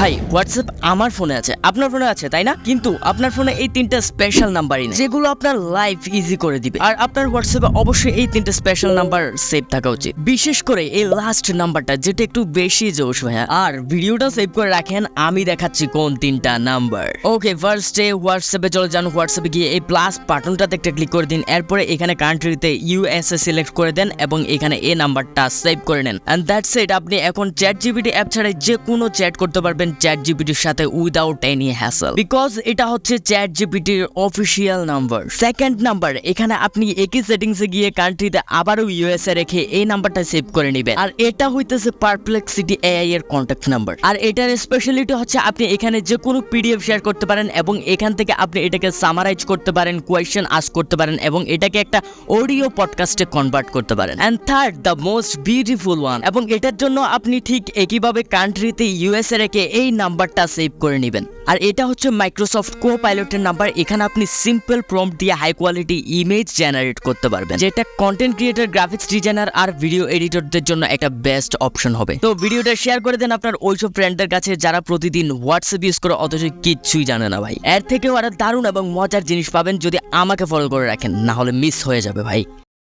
ভাই হোয়াটসঅ্যাপ আমার ফোনে আছে, আপনার ফোনে আছে তাই না? কিন্তু আপনার ফোনে এই তিনটা স্পেশাল নাম্বারই নেই যেগুলো আপনার লাইফ ইজি করে দিবে। আর আপনার হোয়াটসঅ্যাপে অবশ্যই এই তিনটা স্পেশাল নাম্বার সেভ থাকা উচিত, বিশেষ করে এই লাস্ট নাম্বারটা যেটা একটু বেশি জোশ ভাইয়া। আর ভিডিওটা সেভ করে রাখেন, আমি দেখাচ্ছি কোন তিনটা নাম্বার। ওকে, ফার্স্টে হোয়াটসঅ্যাপে চলে যান। হোয়াটসঅ্যাপে গিয়ে এই প্লাস বাটনটাতে একটা ক্লিক করে দিন। এরপরে এখানে কান্ট্রিতে ইউএসএ সিলেক্ট করে দেন এবং এখানে এই নাম্বারটা সেভ করে নেন। And that's it. আপনি এখন চ্যাটজিপিটি অ্যাপ ছাড়া যে কোনো চ্যাট করতে পারবেন চ্যাটজিপিটির সাথে উইদাউট এনি হ্যাসেল, বিকজ এটা হচ্ছে চ্যাটজিপিটির অফিসিয়াল নাম্বার। সেকেন্ড নাম্বার, এখানে আপনি একই সেটিংসে গিয়ে কান্ট্রিতে আবারও ইউএসএ রেখে এই নাম্বারটা সেভ করে নেবেন। আর এটা হইতেছে পারপ্লেক্সিটি এআই এর কন্ট্যাক্ট নাম্বার। আর এটার স্পেশালিটি হচ্ছে আপনি এখানে যে কোনো পিডিএফ শেয়ার করতে পারেন এবং এখান থেকে আপনি এটাকে সামারাইজ করতে পারেন, কোয়েশ্চেন আস্ক করতে পারেন এবং এটাকে একটা অডিও পডকাস্টে কনভার্ট করতে পারেন। And third, the most beautiful one, এবং এটার জন্য আপনি ঠিক একইভাবে কান্ট্রিতে ইউএসএ রেখে এই নাম্বারটা সেভ করে নেবেন। আর এটা হচ্ছে মাইক্রোসফট কো-পাইলটের নাম্বার। এখানে আপনি সিম্পল প্রম্পট দিয়ে হাই কোয়ালিটি ইমেজ জেনারেট করতে পারবেন, যেটা কন্টেন্ট ক্রিয়েটর, গ্রাফিক্স ডিজাইনার আর ভিডিও এডিটরদের জন্য একটা বেস্ট অপশন হবে। তো ভিডিওটা শেয়ার করে দেন আপনার ওইসব ফ্রেন্ডদের কাছে যারা প্রতিদিন হোয়াটসঅ্যাপ ইউজ করে অথচ কিচ্ছুই জানে না ভাই। এর থেকেও আরো দারুণ এবং মজার জিনিস পাবেন যদি আমাকে ফলো করে রাখেন, না হলে মিস হয়ে যাবে ভাই।